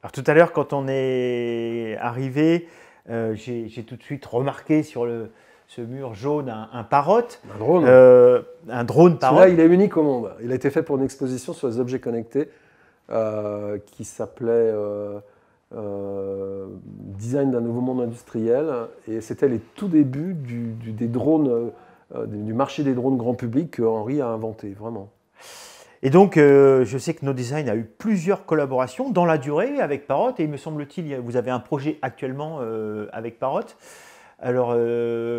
Alors tout à l'heure, quand on est arrivé, j'ai tout de suite remarqué sur ce mur jaune un parrot, Un drone. un drone parrot. Celui-là, il est unique au monde. Il a été fait pour une exposition sur les objets connectés qui s'appelait Design d'un nouveau monde industriel. Et c'était les tout débuts des drones, du marché des drones grand public que Henri a inventé, vraiment. Et donc, je sais que No Design a eu plusieurs collaborations dans la durée avec Parrot. Et il me semble-t-il, vous avez un projet actuellement avec Parrot. Alors,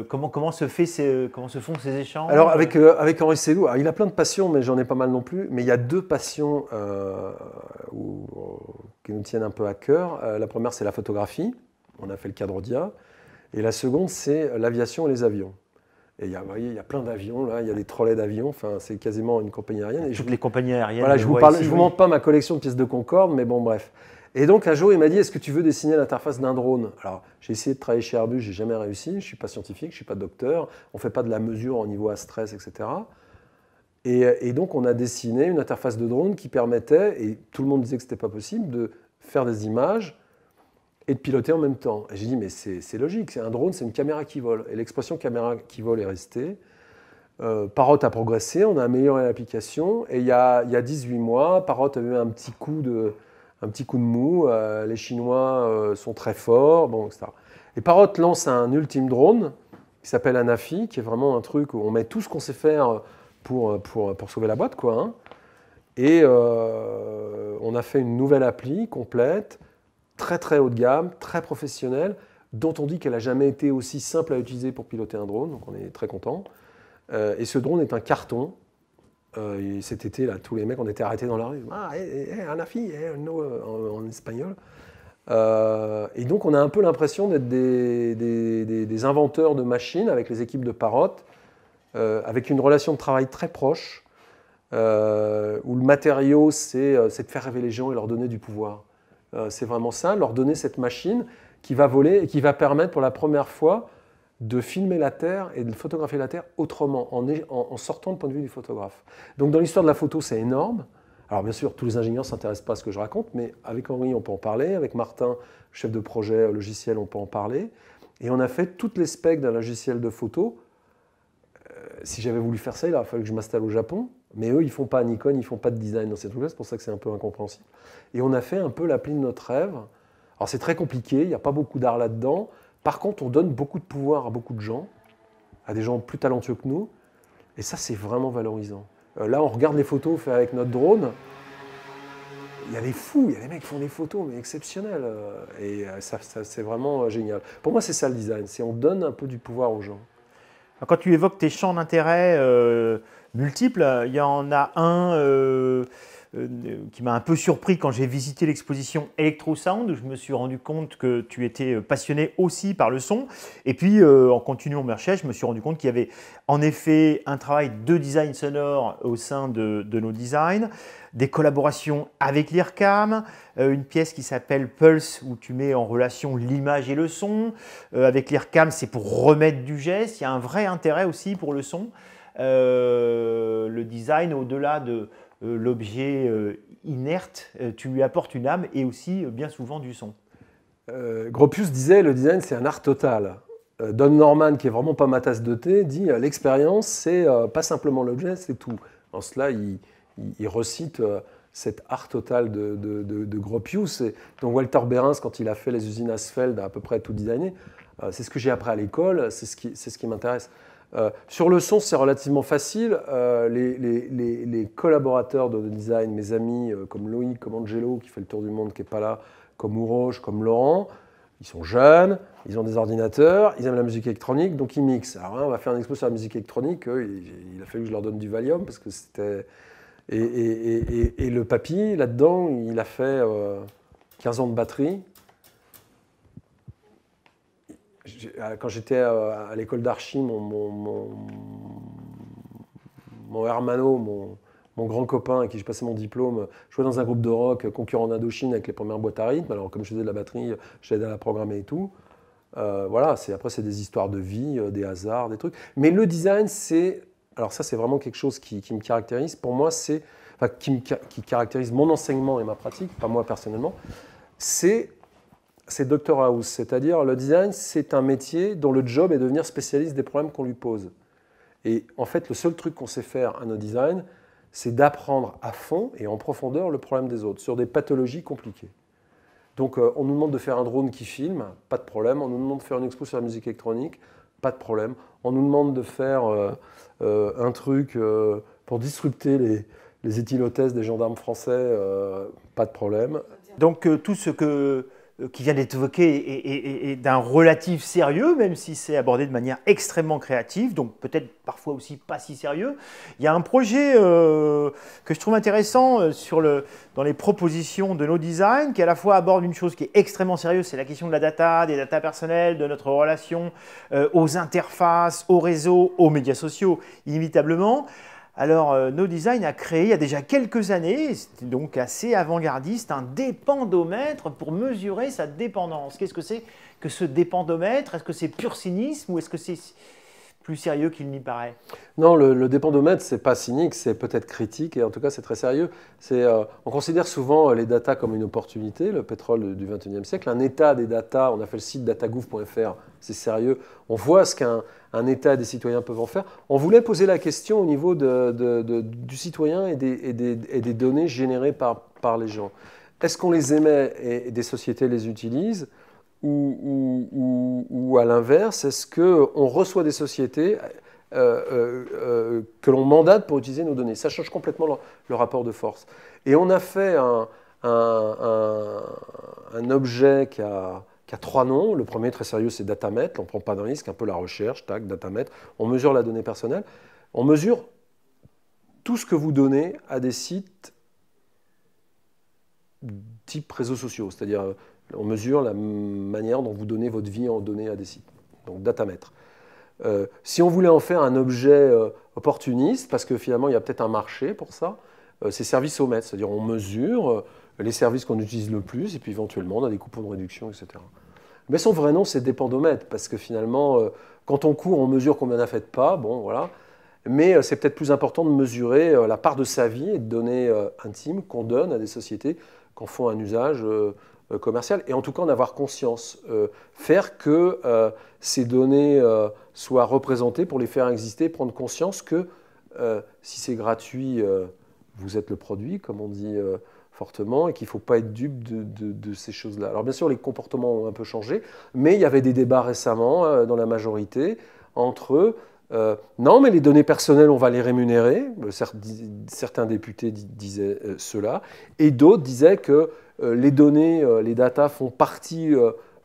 comment se font ces échanges? Alors, avec Henri Seydoux, il a plein de passions, mais j'en ai pas mal non plus. Mais il y a deux passions qui nous tiennent un peu à cœur. La première, c'est la photographie. On a fait le cadre dia. Et la seconde, c'est l'aviation et les avions. Et vous voyez, il y a plein d'avions, là, il y a des trolleys d'avions, enfin, c'est quasiment une compagnie aérienne. Toutes les compagnies aériennes. Voilà, je vous montre pas ma collection de pièces de Concorde, mais bon, bref. Et donc, un jour, il m'a dit, est-ce que tu veux dessiner l'interface d'un drone? Alors, j'ai essayé de travailler chez Airbus, j'ai jamais réussi, je ne suis pas scientifique, je ne suis pas docteur, on ne fait pas de la mesure au niveau à stress, etc. Et donc, on a dessiné une interface de drone qui permettait, et tout le monde disait que ce n'était pas possible, de faire des images et de piloter en même temps. Et j'ai dit, mais c'est logique, c'est un drone, c'est une caméra qui vole. Et l'expression caméra qui vole est restée. Parrot a progressé, on a amélioré l'application. Et il y a 18 mois, Parrot a eu un petit coup de mou. Les Chinois sont très forts, bon, etc. Et Parrot lance un ultime drone qui s'appelle Anafi, qui est vraiment un truc où on met tout ce qu'on sait faire pour sauver la boîte, quoi, hein. Et on a fait une nouvelle appli complète, très très haut de gamme, très professionnelle, dont on dit qu'elle n'a jamais été aussi simple à utiliser pour piloter un drone, donc on est très content. Et ce drone est un carton. Et cet été, là, tous les mecs, on était arrêtés dans la rue. Ah, Anafi, en espagnol. Et donc on a un peu l'impression d'être des inventeurs de machines avec les équipes de Parrot, avec une relation de travail très proche, où le matériau, c'est de faire rêver les gens et leur donner du pouvoir. C'est vraiment ça, leur donner cette machine qui va voler et qui va permettre pour la première fois de filmer la Terre et de photographier la Terre autrement, en sortant le point de vue du photographe. Donc dans l'histoire de la photo, c'est énorme. Alors bien sûr, tous les ingénieurs ne s'intéressent pas à ce que je raconte, mais avec Henri, on peut en parler. Avec Martin, chef de projet logiciel, on peut en parler. Et on a fait toutes les specs d'un logiciel de photo. Si j'avais voulu faire ça, il aurait fallu que je m'installe au Japon. Mais eux, ils ne font pas Nikon, ils ne font pas de design dans ces trucs-là, c'est pour ça que c'est un peu incompréhensible. Et on a fait un peu l'appli de notre rêve. Alors c'est très compliqué, il n'y a pas beaucoup d'art là-dedans. Par contre, on donne beaucoup de pouvoir à beaucoup de gens, à des gens plus talentueux que nous. Et ça, c'est vraiment valorisant. Là, on regarde les photos faites avec notre drone. Il y a des fous, il y a des mecs qui font des photos, mais exceptionnelles. Et ça c'est vraiment génial. Pour moi, c'est ça le design, c'est on donne un peu du pouvoir aux gens. Quand tu évoques tes champs d'intérêt multiples, il y en a un qui m'a un peu surpris quand j'ai visité l'exposition Electrosound, où je me suis rendu compte que tu étais passionné aussi par le son. Et puis, en continuant mes recherches, je me suis rendu compte qu'il y avait en effet un travail de design sonore au sein de No Design, des collaborations avec l'IRCAM, une pièce qui s'appelle Pulse, où tu mets en relation l'image et le son. Avec l'IRCAM, c'est pour remettre du geste. Il y a un vrai intérêt aussi pour le son. Le design, au-delà de l'objet inerte, tu lui apportes une âme et aussi bien souvent du son. Gropius disait le design c'est un art total. Don Norman, qui est vraiment pas ma tasse de thé, dit l'expérience c'est pas simplement l'objet, c'est tout. En cela, il recite cet art total de Gropius. Et donc Walter Behrens, quand il a fait les usines Asfeld à peu près tout designé, c'est ce que j'ai appris à l'école, c'est ce qui m'intéresse. Sur le son, c'est relativement facile. Les collaborateurs de design, mes amis comme Loïc, comme Angelo, qui fait le tour du monde, qui n'est pas là, comme Ouroche, comme Laurent, ils sont jeunes, ils ont des ordinateurs, ils aiment la musique électronique, donc ils mixent. Alors là, on va faire un expo sur la musique électronique, il a fallu que je leur donne du Valium, parce que c'était... Et le papy, là-dedans, il a fait 15 ans de batterie. Quand j'étais à l'école d'archi, mon hermano, mon grand copain avec qui j'ai passé mon diplôme, jouait dans un groupe de rock concurrent d'Indochine avec les premières boîtes à rythme. Alors comme je faisais de la batterie, j'aidais à la programmer et tout. Voilà, après c'est des histoires de vie, des hasards, des trucs. Mais le design, alors ça c'est vraiment quelque chose qui me caractérise. Pour moi, qui caractérise mon enseignement et ma pratique, pas moi personnellement. c'est Dr House, c'est-à-dire le design, c'est un métier dont le job est de devenir spécialiste des problèmes qu'on lui pose. Et en fait, le seul truc qu'on sait faire à nos design, c'est d'apprendre à fond et en profondeur le problème des autres, sur des pathologies compliquées. Donc on nous demande de faire un drone qui filme, pas de problème. On nous demande de faire une expo sur la musique électronique, pas de problème. On nous demande de faire un truc pour disrupter les éthylotestes des gendarmes français, pas de problème. Donc tout ce qui vient d'être évoqué est d'un relatif sérieux, même si c'est abordé de manière extrêmement créative, donc peut-être parfois aussi pas si sérieux. Il y a un projet que je trouve intéressant dans les propositions de nos designs, qui à la fois aborde une chose qui est extrêmement sérieuse, c'est la question de la data, des data personnelles, de notre relation aux interfaces, aux réseaux, aux médias sociaux, inévitablement. Alors, No Design a créé, il y a déjà quelques années, c'était donc assez avant-gardiste, un dépendomètre pour mesurer sa dépendance. Qu'est-ce que c'est que ce dépendomètre? Est-ce que c'est pur cynisme ou est-ce que c'est plus sérieux qu'il n'y paraît? Non, le dépendomètre, c'est pas cynique, c'est peut-être critique, et en tout cas, c'est très sérieux. On considère souvent les data comme une opportunité, le pétrole du XXIe siècle. Un état des data, on a fait le site datagouv.fr, c'est sérieux. On voit ce qu'un État des citoyens peuvent en faire. On voulait poser la question au niveau du citoyen et des données générées par les gens. Est-ce qu'on les émet et des sociétés les utilisent? Ou à l'inverse, est-ce qu'on reçoit des sociétés que l'on mandate pour utiliser nos données? Ça change complètement le rapport de force. Et on a fait un objet qui a 3 noms. Le premier, très sérieux, c'est Datamet. On ne prend pas de risque, un peu la recherche, tac, Datamet. On mesure la donnée personnelle. On mesure tout ce que vous donnez à des sites type réseaux sociaux, c'est-à-dire on mesure la manière dont vous donnez votre vie en données à des sites, donc datamètre. Si on voulait en faire un objet opportuniste, parce que finalement il y a peut-être un marché pour ça, c'est service au mètre, c'est-à-dire on mesure les services qu'on utilise le plus et puis éventuellement on a des coupons de réduction, etc. Mais son vrai nom c'est dépendomètre, parce que finalement quand on court on mesure combien on a fait de pas, bon voilà. Mais c'est peut-être plus important de mesurer la part de sa vie et de données intimes qu'on donne à des sociétés qui en font un usage commercial, et en tout cas en avoir conscience. Faire que ces données soient représentées pour les faire exister, prendre conscience que si c'est gratuit, vous êtes le produit, comme on dit fortement, et qu'il ne faut pas être dupe de ces choses-là. Alors bien sûr, les comportements ont un peu changé, mais il y avait des débats récemment dans la majorité entre eux. Non, mais les données personnelles, on va les rémunérer. Certains députés disaient cela. Et d'autres disaient que les données, les data font partie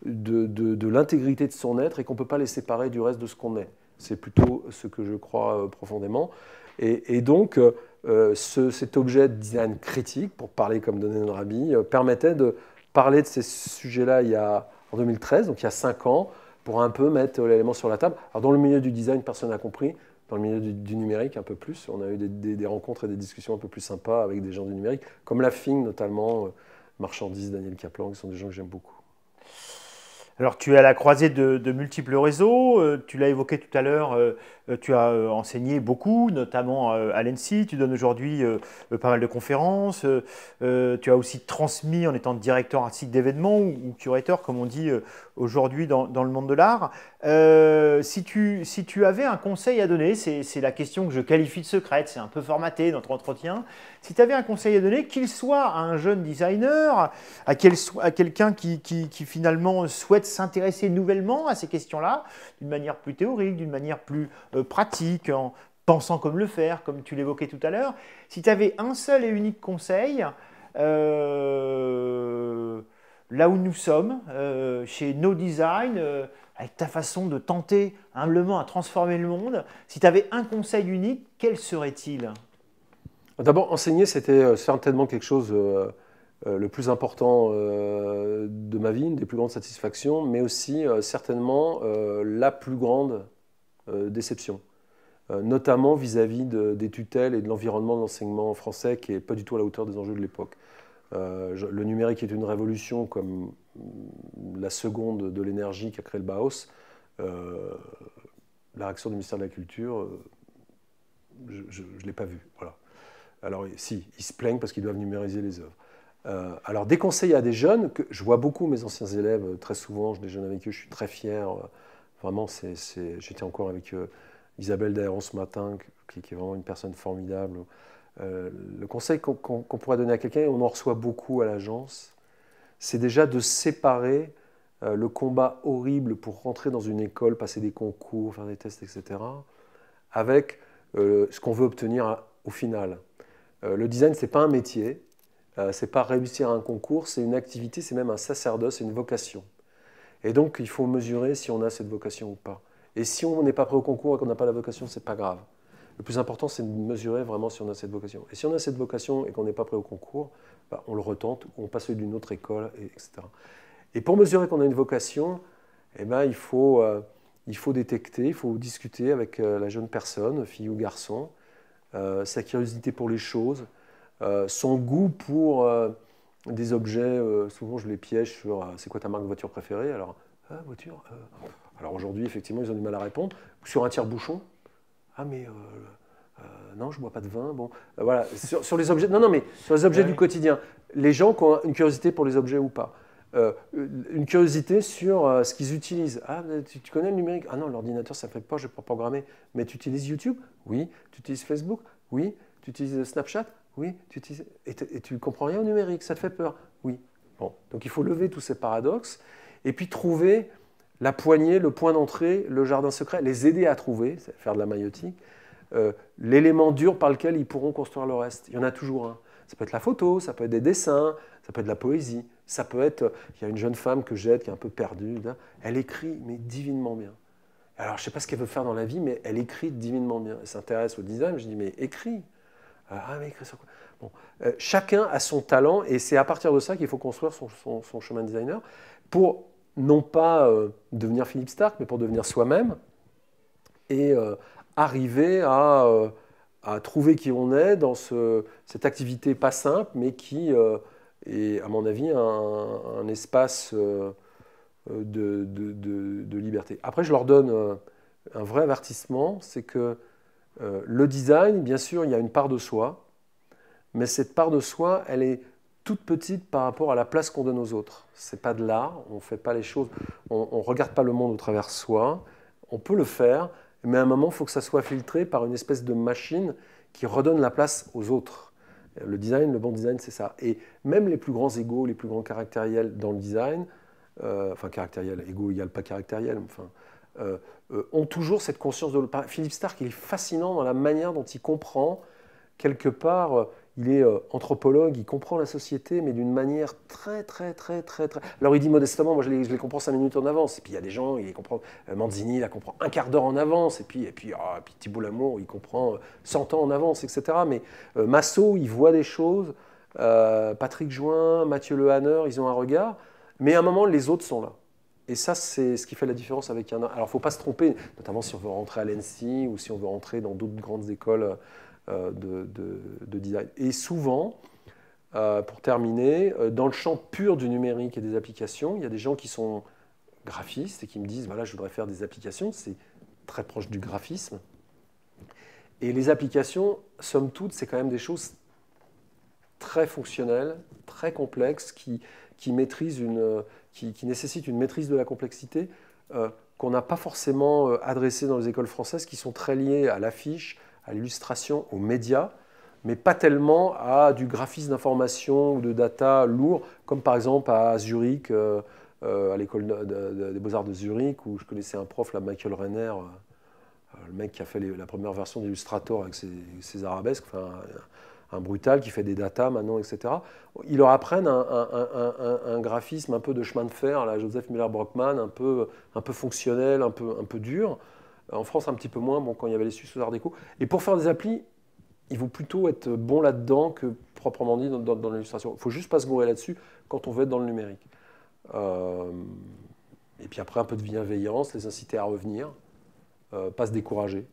de l'intégrité de son être et qu'on ne peut pas les séparer du reste de ce qu'on est. C'est plutôt ce que je crois profondément. Et donc, cet objet de design critique, pour parler comme donnait notre ami, permettait de parler de ces sujets-là en 2013, donc il y a 5 ans, pour un peu mettre l'élément sur la table. Alors dans le milieu du design, personne n'a compris. Dans le milieu du numérique, un peu plus. On a eu des rencontres et des discussions un peu plus sympas avec des gens du numérique, comme la FING notamment, Marchandise, Daniel Kaplan, qui sont des gens que j'aime beaucoup. Alors, tu es à la croisée de multiples réseaux. Tu l'as évoqué tout à l'heure, tu as enseigné beaucoup, notamment à l'ENSI. Tu donnes aujourd'hui pas mal de conférences. Tu as aussi transmis en étant directeur artistique d'événements ou curateur, comme on dit aujourd'hui dans le monde de l'art. Si tu avais un conseil à donner, c'est la question que je qualifie de secrète, c'est un peu formaté notre entretien. Si tu avais un conseil à donner, qu'il soit à un jeune designer, à quelqu'un qui finalement souhaite s'intéresser nouvellement à ces questions-là, d'une manière plus théorique, d'une manière plus pratique, en pensant comme le faire, comme tu l'évoquais tout à l'heure, si tu avais un seul et unique conseil, là où nous sommes, chez No Design, avec ta façon de tenter humblement à transformer le monde, si tu avais un conseil unique, quel serait-il ? D'abord, enseigner, c'était certainement quelque chose le plus important de ma vie, une des plus grandes satisfactions, mais aussi certainement la plus grande déception, notamment vis-à-vis des tutelles et de l'environnement de l'enseignement français qui n'est pas du tout à la hauteur des enjeux de l'époque. Le numérique est une révolution comme la seconde de l'énergie qui a créé le Bauhaus. La réaction du ministère de la Culture, je ne l'ai pas vue. Voilà. Alors si, ils se plaignent parce qu'ils doivent numériser les œuvres. Alors, des conseils à des jeunes, que je vois beaucoup mes anciens élèves, très souvent, je déjeune avec eux, je suis très fier. Vraiment, j'étais encore avec Isabelle Daéron ce matin, qui est vraiment une personne formidable. Le conseil qu'on pourrait donner à quelqu'un, et on en reçoit beaucoup à l'agence, c'est déjà de séparer le combat horrible pour rentrer dans une école, passer des concours, faire des tests, etc., avec ce qu'on veut obtenir au final. Le design, ce n'est pas un métier, ce n'est pas réussir à un concours, c'est une activité, c'est même un sacerdoce, c'est une vocation. Et donc, il faut mesurer si on a cette vocation ou pas. Et si on n'est pas prêt au concours et qu'on n'a pas la vocation, ce n'est pas grave. Le plus important, c'est de mesurer vraiment si on a cette vocation. Et si on a cette vocation et qu'on n'est pas prêt au concours, bah, on le retente, ou on passe d'une autre école, etc. Et pour mesurer qu'on a une vocation, eh ben, il faut détecter, il faut discuter avec la jeune personne, fille ou garçon, sa curiosité pour les choses, son goût pour des objets. Souvent, je les piège sur c'est quoi ta marque de voiture préférée? Alors, voiture. Alors aujourd'hui, effectivement, ils ont du mal à répondre. Sur un tire-bouchon. Ah, mais non, je ne bois pas de vin. Bon, voilà. Sur les objets. Non, mais sur les objets du quotidien. Les gens qui ont une curiosité pour les objets ou pas. Une curiosité sur ce qu'ils utilisent. Ah, tu connais le numérique? Ah non, l'ordinateur, ça ne fait pas, je ne vais pas programmer. Mais tu utilises YouTube? Oui. Tu utilises Facebook? Oui. Tu utilises Snapchat? Oui. Et tu ne comprends rien au numérique, ça te fait peur? Oui. Bon. Donc il faut lever tous ces paradoxes et puis trouver la poignée, le point d'entrée, le jardin secret, les aider à trouver, faire de la maïotique, l'élément dur par lequel ils pourront construire le reste. Il y en a toujours un. Ça peut être la photo, ça peut être des dessins, ça peut être de la poésie, ça peut être... Il y a une jeune femme que j'aide qui est un peu perdue, elle écrit, mais divinement bien. Alors, je ne sais pas ce qu'elle veut faire dans la vie, mais elle écrit divinement bien. Elle s'intéresse au design, je dis, mais écris. Ah, mais écris sur quoi? Bon. Chacun a son talent, et c'est à partir de ça qu'il faut construire son chemin de designer, pour non pas devenir Philippe Starck, mais pour devenir soi-même, et arriver à trouver qui on est dans cette activité pas simple, mais qui est, à mon avis, un espace de liberté. Après, je leur donne un vrai avertissement, c'est que le design, bien sûr, il y a une part de soi, mais cette part de soi, elle est toute petite par rapport à la place qu'on donne aux autres. Ce n'est pas de l'art, on ne fait pas les choses, on ne regarde pas le monde au travers soi, on peut le faire, mais à un moment, il faut que ça soit filtré par une espèce de machine qui redonne la place aux autres. Le design, le bon design, c'est ça. Et même les plus grands égos, les plus grands caractériels dans le design, enfin caractériel, égo égale pas caractériel, enfin, ont toujours cette conscience de... Philippe Starck, il est fascinant dans la manière dont il comprend, quelque part, il est anthropologue, il comprend la société, mais d'une manière très. Alors il dit modestement, moi je les comprends 5 minutes en avance, et puis il y a des gens, il les comprend, Manzini, il la comprend un quart d'heure en avance, et puis Thibault Lamour, il comprend 100 ans en avance, etc. Mais Massot, il voit des choses, Patrick Join, Mathieu Lehanner, ils ont un regard, mais à un moment, les autres sont là. Et ça, c'est ce qui fait la différence avec un... Alors, il ne faut pas se tromper, notamment si on veut rentrer à l'ENSI ou si on veut rentrer dans d'autres grandes écoles de design. Et souvent, pour terminer, dans le champ pur du numérique et des applications, il y a des gens qui sont graphistes et qui me disent, voilà, je voudrais faire des applications, c'est très proche du graphisme. Et les applications, somme toute, c'est quand même des choses très fonctionnelles, très complexes, qui nécessitent une maîtrise de la complexité qu'on n'a pas forcément adressée dans les écoles françaises, qui sont très liées à l'affiche, à l'illustration, aux médias, mais pas tellement à du graphisme d'information ou de data lourd, comme par exemple à Zurich, à l'école des Beaux-Arts de Zurich, où je connaissais un prof, là, Michael Renner, le mec qui a fait la première version d'Illustrator avec ses arabesques, enfin, un brutal qui fait des datas maintenant, etc. Ils leur apprennent un graphisme un peu de chemin de fer, là, Joseph Müller-Brockman, un peu fonctionnel, un peu dur. En France, un petit peu moins, bon, quand il y avait les Suisses aux Arts Déco. Et pour faire des applis, il faut plutôt être bon là-dedans que proprement dit dans l'illustration. Il ne faut juste pas se gourer là-dessus quand on veut être dans le numérique. Et puis après, un peu de bienveillance, les inciter à revenir, pas se décourager.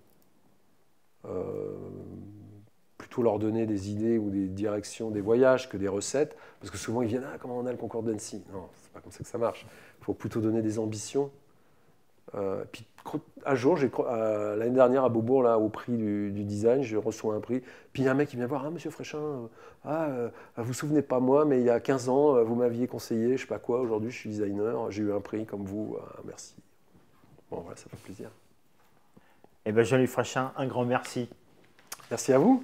Plutôt leur donner des idées ou des directions, des voyages que des recettes, parce que souvent ils viennent, ah, comment on a le concours d'Annecy? Non, c'est pas comme ça que ça marche. Il faut plutôt donner des ambitions Puis un jour, l'année dernière à Beaubourg, là, au prix du design, je reçois un prix. Puis il y a un mec qui vient voir, ah monsieur Fréchin, vous vous souvenez pas moi, mais il y a 15 ans, vous m'aviez conseillé, je sais pas quoi, aujourd'hui je suis designer, j'ai eu un prix comme vous, merci. Bon voilà, ça fait plaisir. Eh bien Jean-Luc Fréchin, un grand merci. Merci à vous.